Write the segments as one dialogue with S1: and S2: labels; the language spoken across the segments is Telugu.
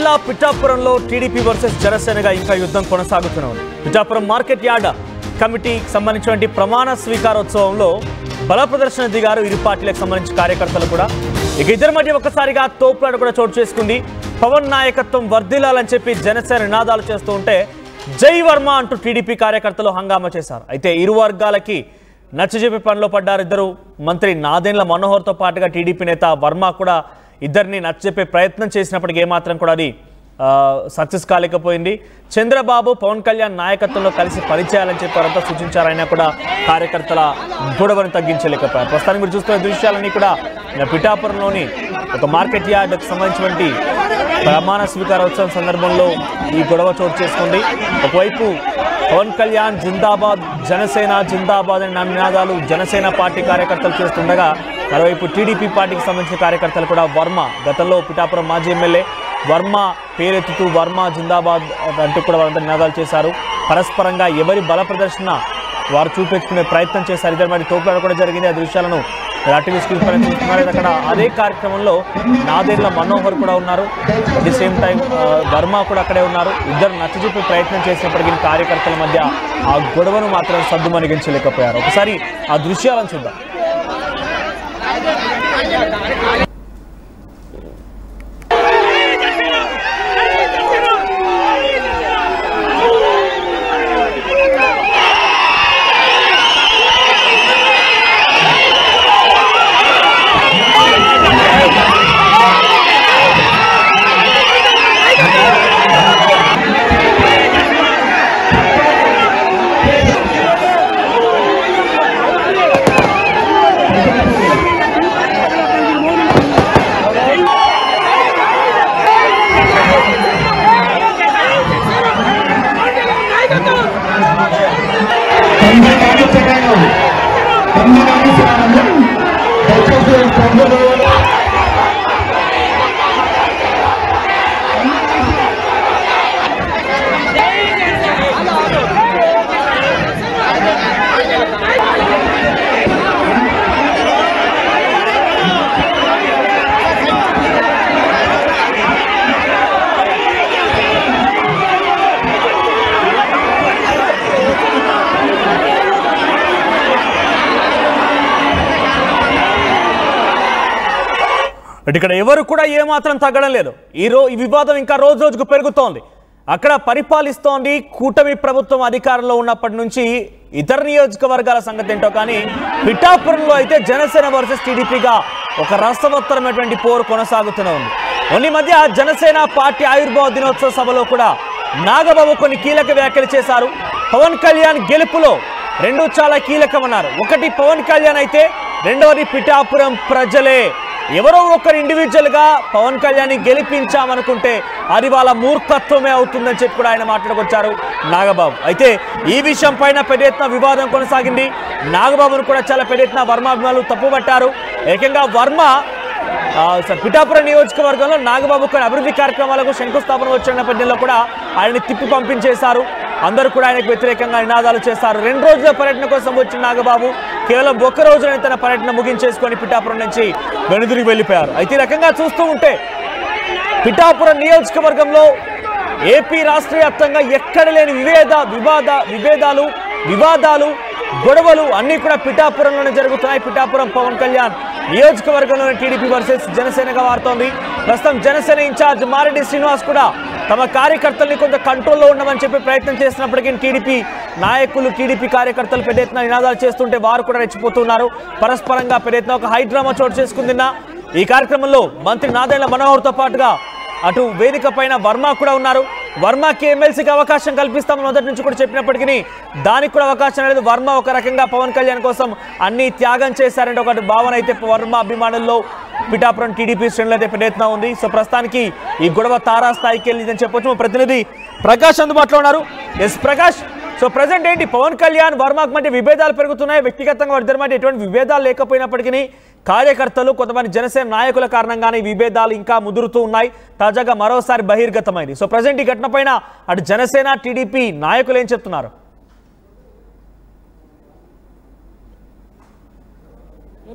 S1: జిల్లా పిఠాపురంలో టీడీపీ వర్సెస్ జనసేనగా ఇంకా యుద్ధం కొనసాగుతూనే ఉంది. పిఠాపురం మార్కెట్ యార్డ్ కమిటీకి సంబంధించిన ప్రమాణ స్వీకారోత్సవంలో బల ప్రదర్శన దిగారు ఇరు పార్టీలకు సంబంధించిన కార్యకర్తలు కూడా. ఇక ఇద్దరి మధ్య ఒక్కసారిగా తోపులాట కూడా చోటు చేసుకుంది. పవన్ నాయకత్వం వర్ధిల్లాలని చెప్పి జనసేన నినాదాలు చేస్తూ ఉంటే జై వర్మ అంటూ టీడీపీ కార్యకర్తలు హంగామా చేశారు. అయితే ఇరు వర్గాలకి నచ్చజెప్పే పనిలో పడ్డారు ఇద్దరు. మంత్రి నాదెండ్ల మనోహర్తో పాటుగా టీడీపీ నేత వర్మ కూడా ఇద్దరిని నచ్చజెప్పే ప్రయత్నం చేసినప్పటికీ ఏమాత్రం కూడా అది సక్సెస్ కాలేకపోయింది. చంద్రబాబు పవన్ కళ్యాణ్ నాయకత్వంలో కలిసి పనిచేయాలని చెప్పి వారంతా సూచించారు. అయినా కూడా కార్యకర్తల గొడవను తగ్గించలేకపోయారు. ప్రస్తుతానికి మీరు చూస్తున్న దృశ్యాలన్నీ కూడా పిఠాపురంలోని ఒక మార్కెట్ యార్డ్కి సంబంధించినటువంటి ప్రమాణ స్వీకారోత్సవం సందర్భంలో ఈ గొడవ చోటు చేసుకుంది. ఒకవైపు పవన్ కళ్యాణ్ జిందాబాద్, జనసేన జిందాబాద్ అనే నినాదాలు జనసేన పార్టీ కార్యకర్తలు చేస్తుండగా మరోవైపు టీడీపీ పార్టీకి సంబంధించిన కార్యకర్తలు కూడా వర్మ, గతంలో పిఠాపురం మాజీ ఎమ్మెల్యే వర్మ పేరెత్తుతూ వర్మ జిందాబాద్ అంటూ కూడా వారంతా నినాదాలు చేశారు. పరస్పరంగా ఎవరి బల ప్రదర్శన వారు చూపించుకునే ప్రయత్నం చేశారు. ఇద్దరు మరి తోపులాట కూడా జరిగింది. ఆ దృశ్యాలను ఆర్టీవీ స్క్రీన్ పైన చూస్తున్నారు. అక్కడ అదే కార్యక్రమంలో నాదెండ్ల మనోహర్ కూడా ఉన్నారు. At the same time Varma కూడా అక్కడే ఉన్నారు. ఇద్దరు నచ్చజెప్పే ప్రయత్నం చేసినప్పటికీ కార్యకర్తల మధ్య ఆ గొడవను మాత్రం సద్దుమణిగించలేకపోయారు. ఒకసారి ఆ దృశ్యాలను చూద్దాం. ఇక్కడ ఎవరు కూడా ఏమాత్రం తగ్గడం లేదు. ఈ వివాదం ఇంకా రోజు రోజుకు పెరుగుతోంది. అక్కడ పరిపాలిస్తోంది కూటమి ప్రభుత్వం అధికారంలో ఉన్నప్పటి నుంచి. ఇతర నియోజకవర్గాల సంగతి ఏంటో కానీ పిఠాపురంలో అయితే జనసేన వర్సెస్ టీడీపీగా ఒక రసవత్తరమైనటువంటి పోరు కొనసాగుతూనే ఉంది. ఈ మధ్య జనసేన పార్టీ ఆవిర్భావ దినోత్సవ సభలో కూడా నాగబాబు కొన్ని కీలక వ్యాఖ్యలు చేశారు. పవన్ కళ్యాణ్ గెలుపులో రెండు చాలా కీలకమన్నారు. ఒకటి పవన్ కళ్యాణ్ అయితే రెండవది పిఠాపురం ప్రజలే. ఎవరో ఒకరు ఇండివిజువల్గా పవన్ కళ్యాణ్ గెలిపించామనుకుంటే అది వాళ్ళ మూర్ఖత్వమే అవుతుందని చెప్పి కూడా ఆయన మాట్లాడుకొచ్చారు నాగబాబు. అయితే ఈ విషయం పైన పెద్ద ఎత్తున వివాదం కొనసాగింది. నాగబాబును కూడా చాలా పెద్ద ఎత్తున వర్మ అభిమానులు తప్పుపట్టారు. ఏకంగా వర్మ పిఠాపురం నియోజకవర్గంలో నాగబాబు కొన్ని అభివృద్ధి కార్యక్రమాలకు శంకుస్థాపన వచ్చిన నేపథ్యంలో కూడా ఆయన్ని తిప్పి పంపించేశారు. అందరూ కూడా ఆయనకు వ్యతిరేకంగా నినాదాలు చేశారు. 2 రోజుల పర్యటన కోసం వచ్చిన నాగబాబు కేవలం ఒక్క రోజున తన పర్యటన ముగించేసుకొని పిఠాపురం నుంచి వెనుదిరిగి వెళ్ళిపోయారు. అయితే ఈ రకంగా చూస్తూ ఉంటే పిఠాపురం నియోజకవర్గంలో ఏపీ రాష్ట్ర వ్యాప్తంగా ఎక్కడ లేని వివాదాలు గొడవలు అన్నీ కూడా పిఠాపురంలోనే జరుగుతున్నాయి. పిఠాపురం పవన్ కళ్యాణ్ నియోజకవర్గంలోని టీడీపీ వర్సెస్ జనసేనగా మారుతోంది. ప్రస్తుతం జనసేన ఇన్ఛార్జ్ మారెడ్డి శ్రీనివాస్ కూడా తమ కార్యకర్తల్ని కొంత కంట్రోల్లో ఉండమని చెప్పి ప్రయత్నం చేసినప్పటికీ టీడీపీ నాయకులు టీడీపీ కార్యకర్తలు పెద్ద ఎత్తున నినాదాలు చేస్తుంటే వారు కూడా రెచ్చిపోతున్నారు. పరస్పరంగా పెద్ద ఎత్తున ఒక హైడ్రామా చోటు చేసుకుందిన్న ఈ కార్యక్రమంలో మంత్రి నాదెండ్ల మనోహర్తో పాటుగా అటు వేదిక పైన వర్మ కూడా ఉన్నారు. వర్మకి ఎమ్మెల్సీకి అవకాశం కల్పిస్తామని మొదటి నుంచి కూడా చెప్పినప్పటికీ దానికి కూడా అవకాశం లేదు. వర్మ ఒక రకంగా పవన్ కళ్యాణ్ కోసం అన్ని త్యాగం చేశారంటే ఒక భావన అయితే వర్మ అభిమానుల్లో పిఠాపురం టీడీపీ శ్రేణులు అయితే పెద్ద ఎత్తున ఉంది. సో ప్రస్తుతానికి ఈ గొడవ తారాస్థాయికి వెళ్ళిందని చెప్పొచ్చు. మా ప్రతినిధి ప్రకాష్ అందుబాటులో ఉన్నారు. ఎస్ ప్రకాష్, సో ప్రజెంట్ ఏంటి పవన్ కళ్యాణ్ వర్మకు మధ్య విభేదాలు పెరుగుతున్నాయి. వ్యక్తిగతంగా వారిద్దరి మధ్య ఎటువంటి విభేదాలు లేకపోయినప్పటికీ కార్యకర్తలు కొంతమంది జనసేన నాయకుల కారణంగానే విభేదాలు ఇంకా ముదురుతూ ఉన్నాయి. తాజాగా మరోసారి బహిర్గతమైంది. సో ప్రజెంట్ ఈ ఘటన పైన అటు జనసేన టీడీపీ నాయకులు ఏం చెప్తున్నారు?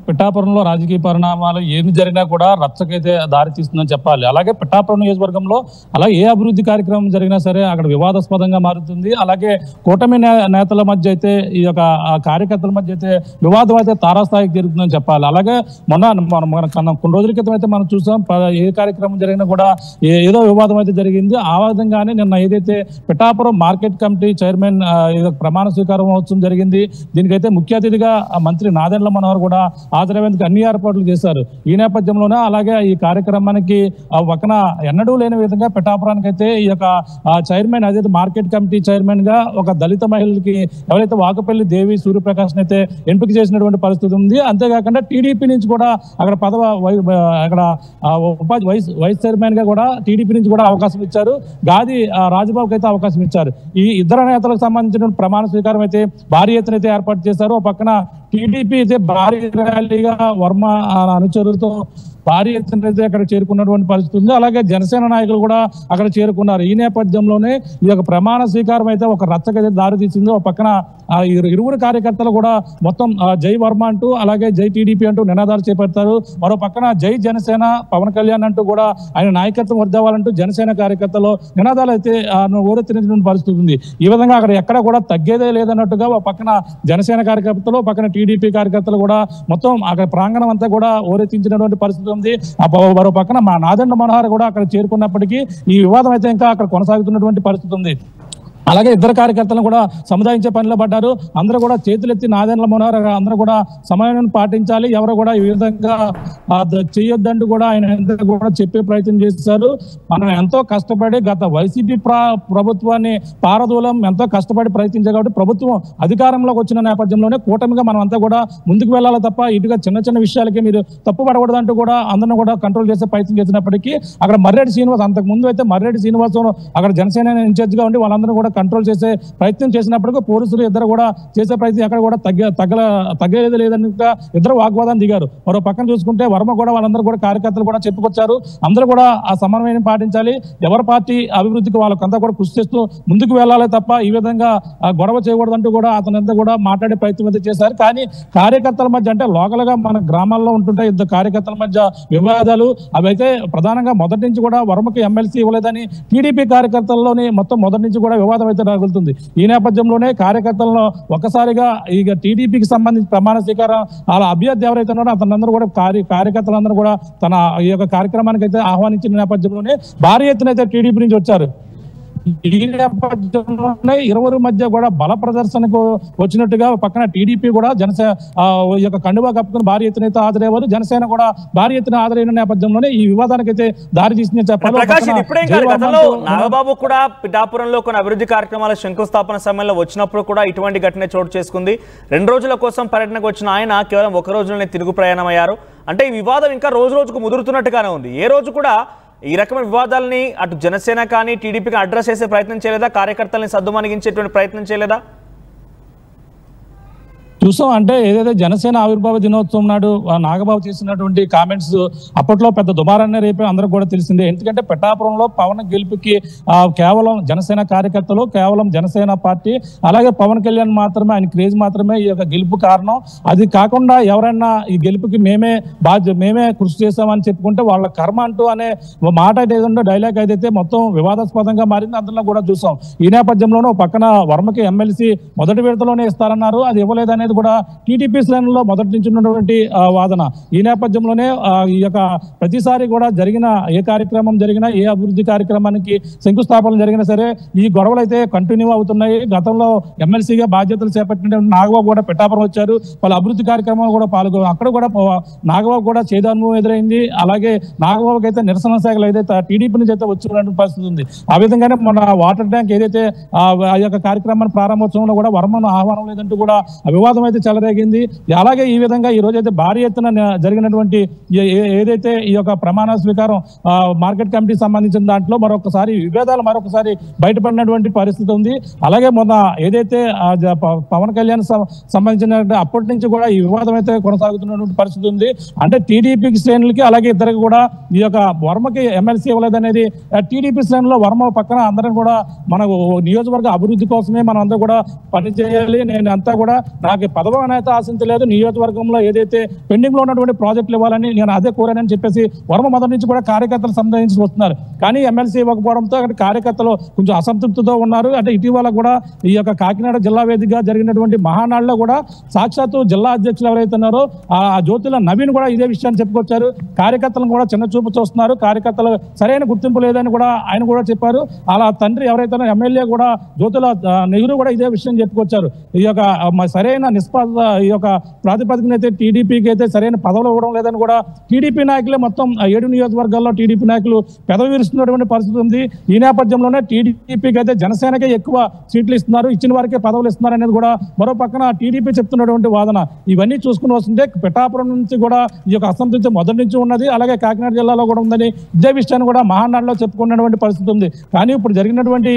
S2: పిఠాపురంలో రాజకీయ పరిణామాలు ఏమి జరిగినా కూడా రచ్చకైతే దారి తీస్తుందని చెప్పాలి. అలాగే పిఠాపురం నియోజకవర్గంలో అలాగే ఏ అభివృద్ధి కార్యక్రమం జరిగినా సరే అక్కడ వివాదాస్పదంగా మారుతుంది. అలాగే కూటమి నేతల మధ్య అయితే ఈ యొక్క కార్యకర్తల మధ్య అయితే వివాదం అయితే తారాస్థాయికి జరుగుతుందని చెప్పాలి. అలాగే కొన్ని రోజుల క్రితం అయితే మనం చూసాం, ఏ కార్యక్రమం జరిగినా కూడా ఏదో వివాదం అయితే జరిగింది. ఆ విధంగానే నిన్న ఏదైతే పిఠాపురం మార్కెట్ కమిటీ చైర్మన్ ప్రమాణ స్వీకారం మహోత్సవం జరిగింది. దీనికైతే ముఖ్య అతిథిగా మంత్రి నాదెండ్ల మనోహర్ కూడా హాజరయ్యేందుకు అన్ని ఏర్పాట్లు చేశారు. ఈ నేపథ్యంలోనే అలాగే ఈ కార్యక్రమానికి ఒకన ఎన్నడూ లేని విధంగా పిఠాపురానికి అయితే ఈ యొక్క చైర్మన్ అదే మార్కెట్ కమిటీ చైర్మన్ గా ఒక దళిత మహిళకి ఎవరైతే వాకపల్లి దేవి సూర్యప్రకాష్ అయితే ఎంపిక చేసినటువంటి పరిస్థితి ఉంది. అంతేకాకుండా టీడీపీ నుంచి కూడా అక్కడ అక్కడ వైస్ చైర్మన్ గా కూడా టీడీపీ నుంచి కూడా అవకాశం ఇచ్చారు. గాది రాజబాబుకి అయితే అవకాశం ఇచ్చారు. ఈ ఇద్దరు నేతలకు సంబంధించిన ప్రమాణ స్వీకారం అయితే భారీ ఎత్తున అయితే ఏర్పాటు చేశారు. ఒక పక్కన టీడీపీ అయితే భారీ ర్యాలీగా వర్మ అనుచరులతో భారీ ఎత్తున అయితే అక్కడ చేరుకున్నటువంటి పరిస్థితి ఉంది. అలాగే జనసేన నాయకులు కూడా అక్కడ చేరుకున్నారు. ఈ నేపథ్యంలోనే ఈ యొక్క ప్రమాణ స్వీకారం అయితే ఒక రచ్చకైతే దారి తీసింది. ఒక పక్కన ఇరువురు కార్యకర్తలు కూడా మొత్తం జై వర్మ అంటూ అలాగే జై టీడీపీ అంటూ నినాదాలు చేపడతారు. మరో పక్కన జై జనసేన పవన్ కళ్యాణ్ అంటూ కూడా ఆయన నాయకత్వం వర్ధిల్లాలంటూ జనసేన కార్యకర్తలు నినాదాలు అయితే ఓరెత్తినటువంటి పరిస్థితి ఉంది. ఈ విధంగా అక్కడ ఎక్కడ కూడా తగ్గేదే లేదన్నట్టుగా ఒక పక్కన జనసేన కార్యకర్తలు, పక్కన టీడీపీ కార్యకర్తలు కూడా మొత్తం అక్కడ ప్రాంగణం అంతా కూడా ఓరెత్తించినటువంటి పరిస్థితి ఉంది. మరో పక్కన మా నాదెండ్ల మనోహర్ కూడా అక్కడ చేరుకున్నప్పటికీ ఈ వివాదం అయితే ఇంకా అక్కడ కొనసాగుతున్నటువంటి పరిస్థితి ఉంది. అలాగే ఇద్దరు కార్యకర్తలను కూడా సముదాయించే పనిలో పడ్డారు. అందరూ కూడా చేతులెత్తి నాదెండ్ల మనోహర్ అందరూ కూడా సమయాన్ని పాటించాలి, ఎవరు కూడా ఈ విధంగా చేయొద్దంటూ కూడా ఆయన కూడా చెప్పే ప్రయత్నం చేశారు. మనం ఎంతో కష్టపడి గత వైసీపీ ప్రభుత్వాన్ని పారదూలం ఎంతో కష్టపడి ప్రయత్నించారు కాబట్టి ప్రభుత్వం అధికారంలోకి వచ్చిన నేపథ్యంలోనే కూటమిగా మనం అంతా కూడా ముందుకు వెళ్ళాలి తప్ప ఇటుగా చిన్న చిన్న విషయాలకి మీరు తప్పు పడకూడదంటూ కూడా అందరిని కూడా కంట్రోల్ చేసే ప్రయత్నం చేసినప్పటికీ అక్కడ మర్రెడ్డి శ్రీనివాస్ అంతకు ముందు అయితే మర్రెడ్డి శ్రీనివాస్ అక్కడ జనసేన ఇన్ఛార్జ్ గా ఉండి వాళ్ళందరూ కూడా కంట్రోల్ చేసే ప్రయత్నం చేసినప్పటికీ పోలీసులు ఇద్దరు కూడా చేసే ప్రయత్నం ఎక్కడ కూడా తగ్గలేదు లేదని ఇద్దరు వాగ్వాదాన్ని దిగారు. మరో పక్కన చూసుకుంటే వర్మ కూడా వాళ్ళందరూ కూడా కార్యకర్తలు కూడా చెప్పుకొచ్చారు. అందరూ కూడా ఆ సమన్వయం పాటించాలి, ఎవరి పార్టీ అభివృద్ధికి వాళ్ళకంతా కూడా కృషి చేస్తూ ముందుకు వెళ్ళాలి తప్ప ఈ విధంగా గొడవ చేయకూడదంటూ కూడా అతనంతా కూడా మాట్లాడే ప్రయత్నం అయితే చేశారు. కానీ కార్యకర్తల మధ్య అంటే లోకల్ గా మన గ్రామాల్లో ఉంటుంటే ఇద్దరు కార్యకర్తల మధ్య వివాదాలు అవైతే ప్రధానంగా మొదటి నుంచి కూడా వర్మకి ఎమ్మెల్సీ ఇవ్వలేదని టీడీపీ కార్యకర్తల్లోని మొత్తం మొదటి నుంచి కూడా వివాదం అయితే రగులుతుంది. ఈ నేపథ్యంలోనే కార్యకర్తలను ఒక్కసారిగా ఇక టీడీపీకి సంబంధించి ప్రమాణ స్వీకారం అలా అభ్యర్థి ఎవరైతే ఉన్నారో అతనందరూ కూడా కార్యకర్తలందరూ కూడా తన ఈ యొక్క కార్యక్రమానికి అయితే ఆహ్వానించిన నేపథ్యంలోనే భారీ ఎత్తున అయితే టీడీపీ నుంచి వచ్చారు. ఈ నేపథ్యంలోనే ఇరువురి మధ్య కూడా బల ప్రదర్శనకు వచ్చినట్టుగా పక్కన టీడీపీ కూడా జనసేన ఈ యొక్క కండువా కప్పుకుని భారీ ఎత్తున అయితే హాజరయ్యారు. జనసేన కూడా భారీ ఎత్తున హాజరైన నేపథ్యంలోనే ఈ వివాదానికి అయితే దారి తీసిందని చెప్పాలి.
S1: నాగబాబు కూడా పిఠాపురంలో కొన్ని అభివృద్ధి కార్యక్రమాల శంకుస్థాపన సమయంలో వచ్చినప్పుడు కూడా ఇటువంటి ఘటన చోటు చేసుకుంది. 2 రోజుల కోసం పర్యటనకు వచ్చిన ఆయన కేవలం 1 రోజులోనే తిరుగు ప్రయాణం అయ్యారు. అంటే ఈ వివాదం ఇంకా రోజు రోజుకు ముదురుతున్నట్టుగానే ఉంది. ఏ రోజు కూడా ఈ రకమైన వివాదాలని అటు జనసేన కానీ టీడీపీకి అడ్రస్ చేసే ప్రయత్నం చేయలేదా? కార్యకర్తల్ని సద్దుమణిగించేటువంటి ప్రయత్నం చేయలేదా?
S2: చూసాం. అంటే ఏదైతే జనసేన ఆవిర్భావ దినోత్సవం నాడు నాగబాబు చేసినటువంటి కామెంట్స్ అప్పట్లో పెద్ద దుమారాన్ని రేపే అందరికి కూడా తెలిసిందే. ఎందుకంటే పిఠాపురంలో పవన్ గెలుపుకి కేవలం జనసేన కార్యకర్తలు, కేవలం జనసేన పార్టీ అలాగే పవన్ కళ్యాణ్ మాత్రమే, ఆయన క్రేజ్ మాత్రమే ఈ యొక్క గెలుపు కారణం. అది కాకుండా ఎవరైనా ఈ గెలుపుకి మేమే కృషి చేసామని చెప్పుకుంటే వాళ్ళ కర్మ అంటూ అనే మాట ఏదైతే డైలాగ్ ఏదైతే మొత్తం వివాదాస్పదంగా మారింది అందులో కూడా చూసాం. ఈ నేపథ్యంలోనూ పక్కన వర్మకి ఎమ్మెల్సీ మొదటి విడతలోనే ఇస్తారన్నారు, అది ఇవ్వలేదని కూడా టీడీపీ శ్రేణుల్లో మొదటి నుంచి ఉన్నటువంటి వాదన. ఈ నేపథ్యంలోనే ఈ యొక్క ప్రతిసారి కూడా జరిగిన ఏ కార్యక్రమం జరిగినా, ఏ అభివృద్ధి కార్యక్రమానికి శంకుస్థాపన జరిగినా సరే ఈ గొడవలు అయితే కంటిన్యూ అవుతున్నాయి. గతంలో ఎమ్మెల్సీగా బాధ్యతలు చేపట్టిన నాగబాబు కూడా పిఠాపురం వచ్చారు, వాళ్ళ అభివృద్ధి కార్యక్రమాలు కూడా పాల్గొన్నారు. అక్కడ కూడా నాగబాబు కూడా చేదానుభవం ఎదురైంది. అలాగే నాగబాబుకి అయితే నిరసన శాఖలు ఏదైతే టీడీపీ నుంచి అయితే వచ్చినటువంటి పరిస్థితి ఉంది. ఆ విధంగానే మన వాటర్ ట్యాంక్ ఏదైతే ఆ యొక్క కార్యక్రమాన్ని ప్రారంభోత్సవంలో కూడా వర్మను ఆహ్వానం లేదంటూ కూడా వివాదం అయితే చెలరేగింది. అలాగే ఈ విధంగా ఈ రోజు అయితే భారీ ఎత్తున జరిగినటువంటి ఏదైతే ఈ యొక్క ప్రమాణ స్వీకారం మార్కెట్ కమిటీ సంబంధించిన దాంట్లో మరొకసారి విభేదాలు మరొకసారి బయటపడినటువంటి పరిస్థితి ఉంది. అలాగే మొన్న ఏదైతే పవన్ కళ్యాణ్ సంబంధించిన అప్పటి నుంచి కూడా ఈ వివాదం అయితే కొనసాగుతున్నటువంటి పరిస్థితి ఉంది. అంటే టీడీపీ శ్రేణులకి అలాగే ఇద్దరికి కూడా ఈ యొక్క వర్మకి ఎమ్మెల్సీ ఇవ్వలేదనేది టీడీపీ శ్రేణుల్లో వర్మ పక్కన అందరం కూడా మనకు నియోజకవర్గ అభివృద్ధి కోసమే మనం అందరూ కూడా పనిచేయాలి, నేను అంతా కూడా నాకు పదవి అనేది ఆశించలేదు. నియోజకవర్గంలో ఏదైతే పెండింగ్ లో ఉన్నటువంటి ప్రాజెక్టులు ఇవ్వాలని నేను అదే కోరానని చెప్పేసి వర్మ మొదటి నుంచి కూడా కార్యకర్తలు సంప్రదించి వస్తున్నారు. కానీ ఎమ్మెల్సీ ఇవ్వకపోవడంతో అక్కడ కార్యకర్తలు కొంచెం అసంతృప్తితో ఉన్నారు. అంటే ఇటీవల కూడా ఈ యొక్క కాకినాడ జిల్లా వేదికగా జరిగినటువంటి మహానాడులో కూడా సాక్షాత్తు జిల్లా అధ్యక్షులు ఎవరైతే ఉన్నారో ఆ జ్యోతుల నవీన్ కూడా ఇదే విషయాన్ని చెప్పుకొచ్చారు. కార్యకర్తలను కూడా చిన్న చూపు చూస్తున్నారు, కార్యకర్తలు సరైన గుర్తింపు లేదని కూడా ఆయన కూడా చెప్పారు. అలా తండ్రి ఎవరైతే ఎమ్మెల్యే కూడా జ్యోతుల నెహ్రూ కూడా ఇదే విషయం చెప్పుకొచ్చారు. ఈ యొక్క సరైన నిష్పాత ఈ యొక్క ప్రాతిపదికన అయితే టీడీపీకి అయితే సరైన పదవులు ఇవ్వడం లేదని కూడా టీడీపీ నాయకులే మొత్తం 7 నియోజకవర్గాల్లో టీడీపీ నాయకులు పెదవి విరుస్తున్నటువంటి పరిస్థితి ఉంది. ఈ నేపథ్యంలోనే టీడీపీకి అయితే జనసేనకే ఎక్కువ సీట్లు ఇస్తున్నారు, ఇచ్చిన వారికే పదవులు ఇస్తున్నారు అనేది కూడా మరో పక్కన టీడీపీ చెప్తున్నటువంటి వాదన. ఇవన్నీ చూసుకుని వస్తుంటే పిఠాపురం నుంచి కూడా ఈ యొక్క అసంతృప్తి మొదటి నుంచి ఉన్నది, అలాగే కాకినాడ జిల్లాలో కూడా ఉందని ఇదే విషయాన్ని కూడా మహానాడులో చెప్పుకున్నటువంటి పరిస్థితి ఉంది. కానీ ఇప్పుడు జరిగినటువంటి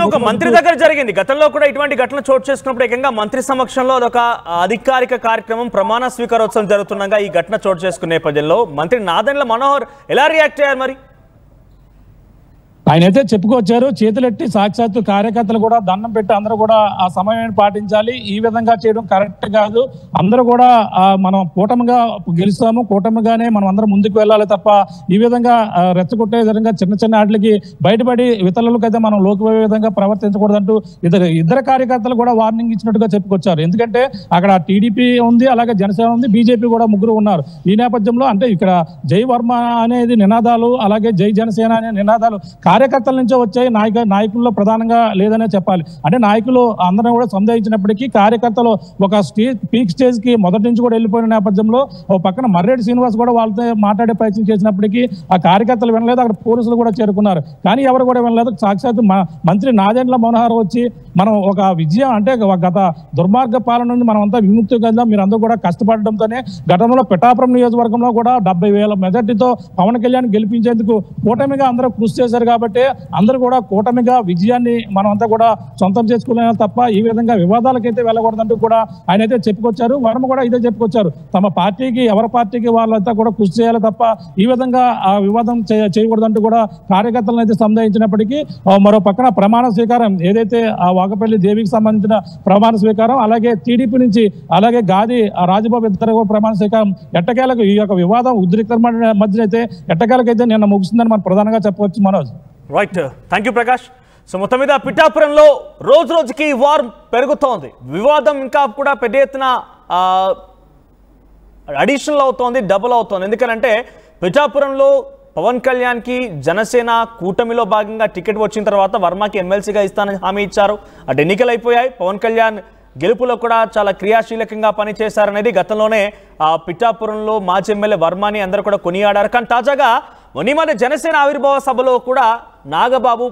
S1: ఒక మంత్రి దగ్గర జరిగింది. గతంలో కూడా ఇటువంటి ఘటన చోటు చేసుకున్నప్పుడు ఏకంగా మంత్రి సమక్షంలో అదొక అధికారిక కార్యక్రమం ప్రమాణ స్వీకారోత్సవం జరుగుతుండగా ఈ ఘటన చోటు చేసుకునే నేపథ్యంలో మంత్రి నాదెండ్ల మనోహర్ ఎలా రియాక్ట్ అయ్యారు? మరి
S2: ఆయన అయితే చెప్పుకొచ్చారు, చేతులెట్టి సాక్షాత్తు కార్యకర్తలు కూడా దండం పెట్టి అందరూ కూడా ఆ సమయాన్ని పాటించాలి, ఈ విధంగా చేయడం కరెక్ట్ కాదు, అందరూ కూడా మనం కూటమిగా గెలుస్తాము, కూటమిగానే మనం అందరం ముందుకు వెళ్ళాలి తప్ప ఈ విధంగా రెచ్చగొట్టే విధంగా చిన్న చిన్న వాటికి బయటపడి ఇతరులకైతే మనం లోకిపోయే విధంగా ప్రవర్తించకూడదంటూ ఇద్దరు కార్యకర్తలు కూడా వార్నింగ్ ఇచ్చినట్టుగా చెప్పుకొచ్చారు. ఎందుకంటే అక్కడ టీడీపీ ఉంది, అలాగే జనసేన ఉంది, బీజేపీ కూడా ముగ్గురు ఉన్నారు. ఈ నేపథ్యంలో అంటే ఇక్కడ జై వర్మ అనేది నినాదాలు, అలాగే జై జనసేన అనే నినాదాలు కార్యకర్తల నుంచే వచ్చాయి, నాయకుల్లో ప్రధానంగా లేదనే చెప్పాలి. అంటే నాయకులు అందరం కూడా సందేహించినప్పటికీ కార్యకర్తలు ఒక పీక్ స్టేజ్ కి మొదటి నుంచి కూడా వెళ్ళిపోయిన నేపథ్యంలో ఒక పక్కన మర్రెడ్డి శ్రీనివాస్ కూడా వాళ్ళతో మాట్లాడే ప్రయత్నం చేసినప్పటికీ ఆ కార్యకర్తలు వినలేదు, అక్కడ పోలీసులు కూడా చేరుకున్నారు. కానీ ఎవరు కూడా వినలేదు. సాక్షాత్ మంత్రి నాదెండ్ల మనోహర్ వచ్చి మనం ఒక విజయం అంటే గత దుర్మార్గ పాలన నుంచి మనం అంతా విముక్తి కదా, మీరందరూ కూడా కష్టపడడంతోనే గతంలో పిఠాపురం నియోజకవర్గంలో కూడా 70,000 మెజార్టీతో పవన్ కళ్యాణ్ గెలిపించేందుకు కూటమిగా అందరూ కృషి చేశారు. కాబట్టి అందరూ కూడా కూటమిగా విజయాన్ని మనం అంతా కూడా సొంతం చేసుకునే తప్ప ఈ విధంగా వివాదాలకైతే వెళ్ళకూడదంటూ కూడా ఆయన అయితే చెప్పుకొచ్చారు. వర్మ కూడా ఇదే చెప్పుకొచ్చారు, తమ పార్టీకి ఎవరి పార్టీకి వాళ్ళంతా కూడా కృషి చేయాలి తప్ప ఈ విధంగా ఆ వివాదం చేయకూడదంటూ కూడా కార్యకర్తలను అయితే సందేహించినప్పటికీ మరో పక్కన ప్రమాణ స్వీకారం ఏదైతే ఆ వాకపల్లి దేవికి సంబంధించిన ప్రమాణ స్వీకారం, అలాగే టీడీపీ నుంచి అలాగే గాది రాజబాబు ఇద్దరు ప్రమాణ స్వీకారం ఎట్టకేలకు ఈ యొక్క వివాదం ఉద్రిక్త మధ్య అయితే ఎట్టకేలకైతే నిన్న ముగిసిందని మనం ప్రధానంగా చెప్పవచ్చు. Manoj,
S1: right, thank you Prakash. So మొత్తం మీద పిఠాపురంలో రోజు రోజుకి వార్ పెరుగుతోంది, వివాదం ఇంకా కూడా పెద్ద ఎత్తున అడిషనల్ అవుతోంది, డబుల్ అవుతోంది. ఎందుకంటే పిఠాపురంలో పవన్ కళ్యాణ్కి జనసేన కూటమిలో భాగంగా టికెట్ వచ్చిన తర్వాత వర్మకి ఎమ్మెల్సీగా ఇస్తానని హామీ ఇచ్చారు. అటు ఎన్నికలు అయిపోయాయి, పవన్ కళ్యాణ్ గెలుపులో కూడా చాలా క్రియాశీలకంగా పనిచేశారనేది గతంలోనే పిఠాపురంలో మాజీ ఎమ్మెల్యే వర్మని అందరూ కూడా కొనియాడారు. కానీ తాజాగా మొన్న జనసేన ఆవిర్భావ సభలో కూడా నాగబాబు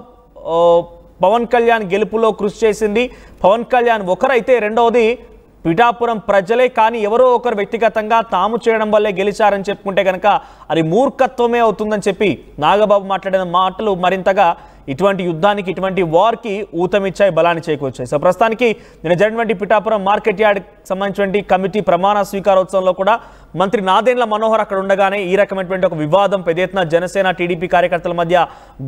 S1: పవన్ కళ్యాణ్ గెలుపులో కృషి చేసింది. పవన్ కళ్యాణ్ ఒకరైతే రెండవది పిఠాపురం ప్రజలే, కానీ ఎవరో ఒకరు వ్యక్తిగతంగా తాము చేయడం వల్లే గెలిచారని చెప్పుకుంటే కనుక అది మూర్ఖత్వమే అవుతుందని చెప్పి నాగబాబు మాట్లాడిన మాటలు మరింతగా ఇటువంటి యుద్ధానికి, ఇటువంటి వార్కి ఊతమిచ్చాయి, బలాన్ని చేకూర్చాయి. సో ప్రస్తుతానికి నిన్న జరిగినటువంటి పిఠాపురం మార్కెట్ యార్డ్ సంబంధించినటువంటి కమిటీ ప్రమాణ స్వీకారోత్సవంలో కూడా మంత్రి నాదెండ్ల మనోహర్ అక్కడ ఉండగానే ఈ రకమైనటువంటి ఒక వివాదం పెద్ద ఎత్తున జనసేన టీడీపీ కార్యకర్తల మధ్య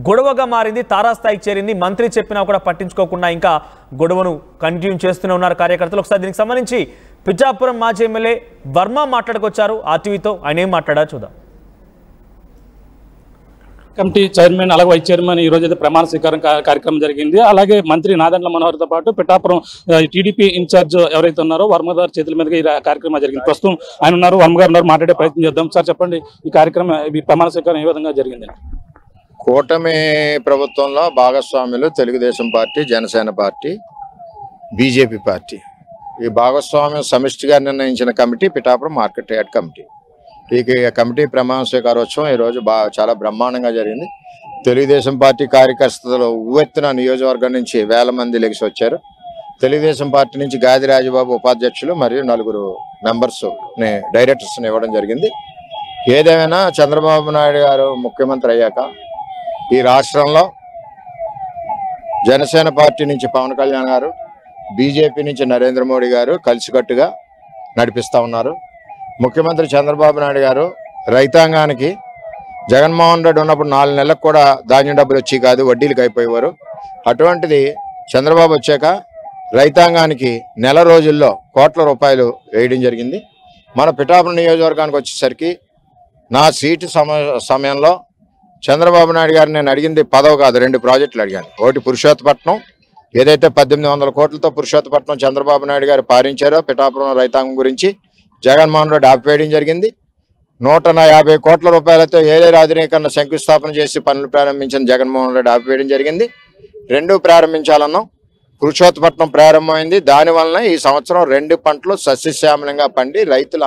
S1: గొడవగా మారింది, తారాస్థాయికి చేరింది. మంత్రి చెప్పినా కూడా పట్టించుకోకుండా ఇంకా గొడవను కంటిన్యూ చేస్తూనే ఉన్నారు కార్యకర్తలు. ఒకసారి దీనికి సంబంధించి పిఠాపురం మాజీ ఎమ్మెల్యే వర్మ మాట్లాడుకొచ్చారు ఆర్టీవీతో, ఆయన ఏం మాట్లాడారు చూద్దాం.
S2: కమిటీ చైర్మన్ అలాగే వైస్ చైర్మన్ ఈ రోజు అయితే ప్రమాణ స్వీకారం కార్యక్రమం జరిగింది. అలాగే మంత్రి నాదెండ్ల మనోహర్తో పాటు పిఠాపురం టీడీపీ ఇన్ఛార్జ్ ఎవరైతే ఉన్నారో వర్మ గారి చేతుల మీదుగా ఈ కార్యక్రమం జరిగింది. ప్రస్తుతం ఆయన ఉన్నారు, వర్మ గారు ఉన్నారు, మాట్లాడే ప్రయత్నం చేద్దాం. సార్ చెప్పండి, ఈ కార్యక్రమం ఈ ప్రమాణ స్వీకారం ఏ విధంగా జరిగింది?
S3: కూటమి ప్రభుత్వంలో భాగస్వాములు Telugu Desam party, Janasena party, BJP party, ఈ భాగస్వామ్యం సమిష్టిగా నిర్ణయించిన committee Pithapuram market yard committee. ఈ కమిటీ ప్రమాణ స్వీకారోత్సవం ఈరోజు చాలా బ్రహ్మాండంగా జరిగింది. తెలుగుదేశం పార్టీ కార్యకర్తలు ఉవ్వెత్తున నియోజకవర్గం నుంచి వేల మంది లెగిసి వచ్చారు. తెలుగుదేశం పార్టీ నుంచి గాది రాజబాబు ఉపాధ్యక్షులు మరియు 4 మెంబర్స్ని డైరెక్టర్స్ని ఇవ్వడం జరిగింది. ఏదేమైనా చంద్రబాబు నాయుడు గారు ముఖ్యమంత్రి అయ్యాక ఈ రాష్ట్రంలో జనసేన పార్టీ నుంచి పవన్ కళ్యాణ్ గారు, బీజేపీ నుంచి నరేంద్ర మోడీ గారు కలిసికట్టుగా నడిపిస్తూ ఉన్నారు. ముఖ్యమంత్రి చంద్రబాబు నాయుడు గారు రైతాంగానికి జగన్మోహన్ రెడ్డి ఉన్నప్పుడు 4 నెలలకు కూడా ధాన్యం డబ్బులు వచ్చి కాదు, వడ్డీలకు అయిపోయేవారు. అటువంటిది చంద్రబాబు వచ్చాక రైతాంగానికి నెల రోజుల్లో కోట్ల రూపాయలు వేయడం జరిగింది. మన పిఠాపురం నియోజకవర్గానికి వచ్చేసరికి నా సీటు సమయంలో చంద్రబాబు నాయుడు గారు నేను అడిగింది 10 కాదు 2 ప్రాజెక్టులు అడిగాను. ఒకటి పురుషోత్తపట్నం, ఏదైతే 1800 కోట్లతో పురుషోత్తపట్నం చంద్రబాబు నాయుడు గారు పారించారో పిఠాపురం రైతాంగం గురించి జగన్మోహన్ రెడ్డి ఆపివేయడం జరిగింది. 150 కోట్ల రూపాయలతో ఏలేరు ఆధునీకరణ శంకుస్థాపన చేసి పనులు ప్రారంభించిన జగన్మోహన్ రెడ్డి ఆపివేయడం జరిగింది. 2 ప్రారంభించాలన్నాం. పురుషోత్తపట్నం ప్రారంభమైంది. దానివల్ల ఈ సంవత్సరం 2 పంటలు సస్యశ్యామలంగా పండి రైతుల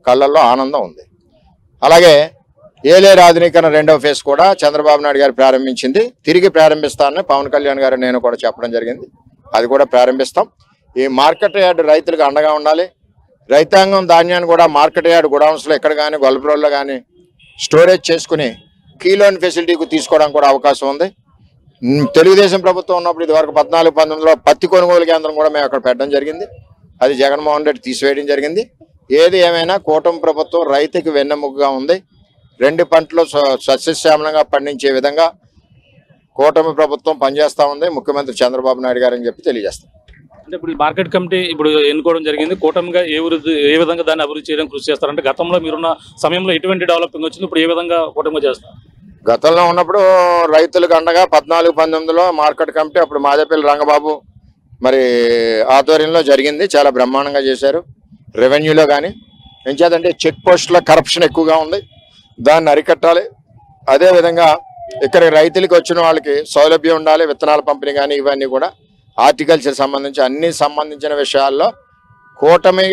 S3: కళ్ళల్లో ఆనందం ఉంది. అలాగే ఏలేరు ఆధునీకరణ 2వ ఫేజ్ కూడా చంద్రబాబు నాయుడు గారు ప్రారంభించింది. తిరిగి ప్రారంభిస్తానని పవన్ కళ్యాణ్ గారు నేను కూడా చెప్పడం జరిగింది. అది కూడా ప్రారంభిస్తాం. ఈ మార్కెట్ యార్డ్ రైతులకు అండగా ఉండాలి. రైతాంగం ధాన్యాన్ని కూడా మార్కెట్ యార్డ్ గోడౌన్స్లో ఎక్కడ కానీ గొల్లపురంలో కానీ స్టోరేజ్ చేసుకుని కీలోన్ ఫెసిలిటీకి తీసుకోవడానికి కూడా అవకాశం ఉంది. తెలుగుదేశం ప్రభుత్వం ఉన్నప్పుడు ఇదివరకు 14-19లో పత్తి కొనుగోలు కేంద్రం కూడా మేము అక్కడ పెట్టడం జరిగింది. అది జగన్మోహన్ రెడ్డి తీసివేయడం జరిగింది. ఏది ఏమైనా కూటమి ప్రభుత్వం రైతుకి వెన్నెముకగా ఉంది. 2 పంటలు సస్యశ్యామలంగా పండించే విధంగా కూటమి ప్రభుత్వం పనిచేస్తూ ఉంది ముఖ్యమంత్రి చంద్రబాబు నాయుడు గారు అని చెప్పి తెలియజేస్తాం.
S2: అంటే ఇప్పుడు మార్కెట్ కమిటీ ఇప్పుడు ఎన్నుకోవడం జరిగింది. కూటమిగా ఏ విధంగా దాన్ని అభివృద్ధి చేయడం కృషి చేస్తారంటే గతంలో మీరున్న సమయంలో ఎటువంటి డెవలపింగ్ వచ్చింది, ఇప్పుడు ఏ విధంగా కూటమిగా చేస్తారు?
S3: గతంలో ఉన్నప్పుడు రైతులకు అండగా 14-19లో మార్కెట్ కమిటీ అప్పుడు మాదేపల్లి రంగబాబు మరి ఆధ్వర్యంలో జరిగింది. చాలా బ్రహ్మాండంగా చేశారు. రెవెన్యూలో కానీ ఎంచేదంటే చెక్ పోస్టుల కరప్షన్ ఎక్కువగా ఉంది, దాన్ని అరికట్టాలి. అదేవిధంగా ఇక్కడ రైతులకి వచ్చిన వాళ్ళకి సౌలభ్యం ఉండాలి. విత్తనాల పంపిణీ కానీ ఇవన్నీ కూడా హార్టికల్చర్ సంబంధించిన విషయాల్లో కూటమి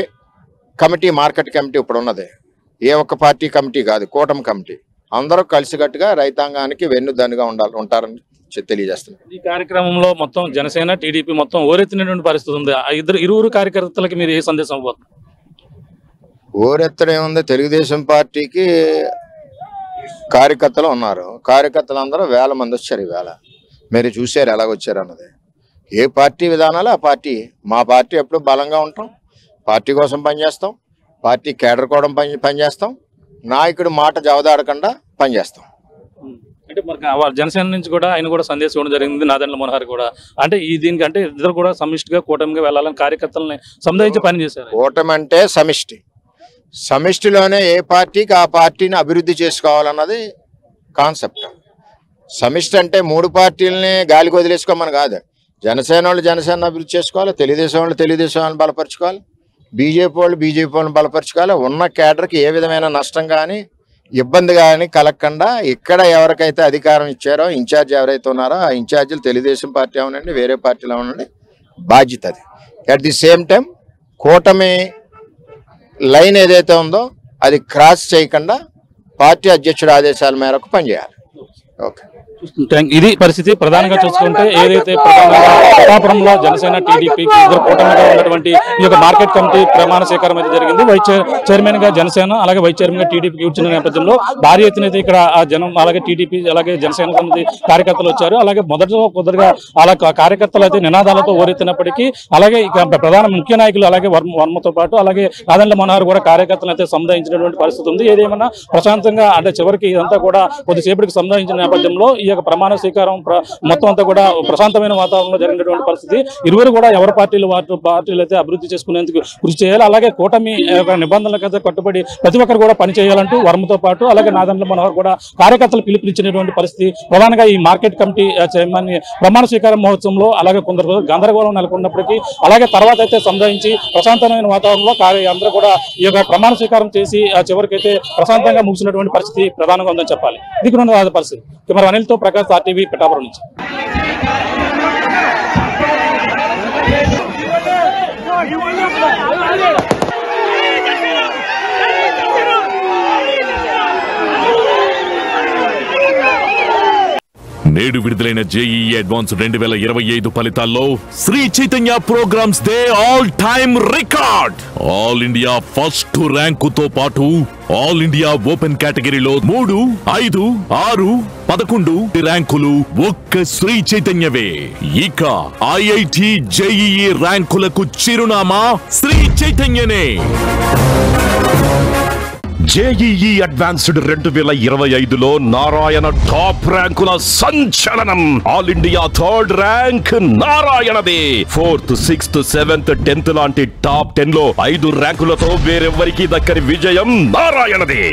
S3: కమిటీ మార్కెట్ కమిటీ ఇప్పుడు ఉన్నది. ఏ ఒక్క పార్టీ కమిటీ కాదు, కూటమి కమిటీ. అందరూ కలిసికట్టుగా రైతాంగానికి వెన్నుదన్నుగా ఉంటారని తెలియజేస్తున్నారు.
S2: ఈ కార్యక్రమంలో మొత్తం జనసేన టీడీపీ మొత్తం ఓరెత్తినటువంటి పరిస్థితి ఉంది. ఇరువురు కార్యకర్తలకి మీరు ఏ సందేశం ఇవ్వబోతున్నారు?
S3: ఓరెత్తడం ఏముంది, తెలుగుదేశం పార్టీకి కార్యకర్తలు ఉన్నారు. కార్యకర్తలందరూ 1000 మంది వచ్చారు. ఈవేళ మీరు చూశారు ఎలాగొచ్చారు అన్నది. ఏ పార్టీ విధానాలు ఆ పార్టీ. మా పార్టీ ఎప్పుడు బలంగా ఉంటాం, పార్టీ కోసం పనిచేస్తాం, పార్టీ కేడర్ కూడా పనిచేస్తాం, నాయకుడు మాట జవదాడకుండా పనిచేస్తాం.
S2: అంటే మరి జనసేన నుంచి కూడా ఆయన కూడా సందేశం ఇవ్వడం జరిగింది, నాదెండ్ల మనోహర్ కూడా. అంటే దీనికి అంటే ఇద్దరు కూడా సమిష్టిగా కూటమిగా వెళ్ళాలని కార్యకర్తలని సముదాయించి పనిచేశారు.
S3: కూటమి అంటే సమిష్టి. సమిష్టిలోనే ఏ పార్టీకి ఆ పార్టీని అభివృద్ధి చేసుకోవాలన్నది కాన్సెప్ట్. సమిష్టి అంటే 3 పార్టీలని గాలికి వదిలేసుకోమని కాదు. జనసేన వాళ్ళు జనసేన అభివృద్ధి చేసుకోవాలి, తెలుగుదేశం వాళ్ళు తెలుగుదేశం వాళ్ళని బలపరుచుకోవాలి, బీజేపీ వాళ్ళని బలపరుచుకోవాలి. ఉన్న కేడర్కి ఏ విధమైన నష్టం కానీ ఇబ్బంది కానీ కలగకుండా ఇక్కడ ఎవరికైతే అధికారం ఇచ్చారో ఇన్ఛార్జ్ ఎవరైతే ఉన్నారో ఆ ఇన్ఛార్జీలు తెలుగుదేశం పార్టీ అవునండి, వేరే పార్టీలో అవునండి, బాధ్యత అది. అట్ ది సేమ్ టైం కూటమి లైన్ ఏదైతే ఉందో అది క్రాస్ చేయకుండా పార్టీ అధ్యక్షుడి ఆదేశాల మేరకు పనిచేయాలి. ఓకే,
S2: ఇది పరిస్థితి. ప్రధానంగా చూసుకుంటే ఏదైతే పిఠాపురంలో జనసేన టీడీపీ ఇద్దరు కూటమిగా ఉన్నటువంటి ఈ యొక్క మార్కెట్ కమిటీ ప్రమాణ స్వీకారం అయితే జరిగింది. వైస్ చైర్మన్ గా జనసేన అలాగే వైస్ చైర్మన్ గా టీడీపీ వచ్చిన నేపథ్యంలో భారీ ఎత్తున అయితే ఇక్కడ ఆ జనం అలాగే టీడీపీ అలాగే జనసేన సమితి కార్యకర్తలు వచ్చారు. అలాగే మొదటిగా అలా కార్యకర్తలు అయితే నినాదాలతో ఓరెత్తినప్పటికీ అలాగే ఇక ప్రధాన ముఖ్య నాయకులు అలాగే వర్మతో పాటు అలాగే నాదెండ్ల మనోహర్ కూడా కార్యకర్తలు అయితే సముదాయించినటువంటి పరిస్థితి ఉంది. ఏదేమన్నా ప్రశాంతంగా అంటే చివరికి ఇదంతా కూడా కొద్దిసేపటికి సముదాయించిన నేపథ్యంలో ఈ యొక్క ప్రమాణ స్వీకారం మొత్తం అంతా కూడా ప్రశాంతమైన వాతావరణంలో జరిగినటువంటి పరిస్థితి. ఇరువురు కూడా ఎవరి పార్టీలు అయితే అభివృద్ధి చేసుకునేందుకు కృషి చేయాలి. అలాగే కూటమి నిబంధనలకు అయితే కట్టుబడి ప్రతి ఒక్కరు కూడా పనిచేయాలంటూ వర్మతో పాటు అలాగే నాదెండ్ల మనోహర్ కూడా కార్యకర్తలు పిలుపునిచ్చినటువంటి పరిస్థితి. ప్రధానంగా ఈ మార్కెట్ కమిటీ చైర్మన్ ప్రమాణ స్వీకారం మహోత్సవంలో అలాగే కొందరు గందరగోళం నెలకొన్నప్పటికీ అలాగే తర్వాత అయితే సంధాయించి ప్రశాంతమైన వాతావరణంలో అందరూ కూడా ఈ యొక్క ప్రమాణ స్వీకారం చేసి చివరికైతే ప్రశాంతంగా ముగిసినటువంటి పరిస్థితి ప్రధానంగా ఉందని చెప్పాలి. ఇది కూడా పరిస్థితి. కెమెరా అనిల్తో ప్రకాష్, ఆర్టీవీ, పిఠాపురం నుంచి.
S4: నేడు విడుదలైన జేఈఈ అడ్వాన్స్ 2025 ఫలితాల్లో శ్రీ చైతన్య ప్రోగ్రామ్స్ దే all time record. All India first ర్యాంకుతో పాటు ఆల్ ఇండియా ఓపెన్ కేటగిరీలో 3, 5, 6, 11 ర్యాంకులు ఒక్క శ్రీ చైతన్యవే. ఇక ఐఐటి జేఈఈ ర్యాంకులకు చిరునామా శ్రీ చైతన్యనే. జేఈఈ అడ్వాన్స్డ్ 2025లో నారాయణ టాప్ ర్యాంకుల సంచలనం. ఆల్ ఇండియా థర్డ్ ర్యాంక్ నారాయణదే. 4th, 6th, 7th, 10th లాంటి టాప్ 10లో 5 ర్యాంకులతో వేరెవ్వరికి దక్కని విజయం నారాయణదే.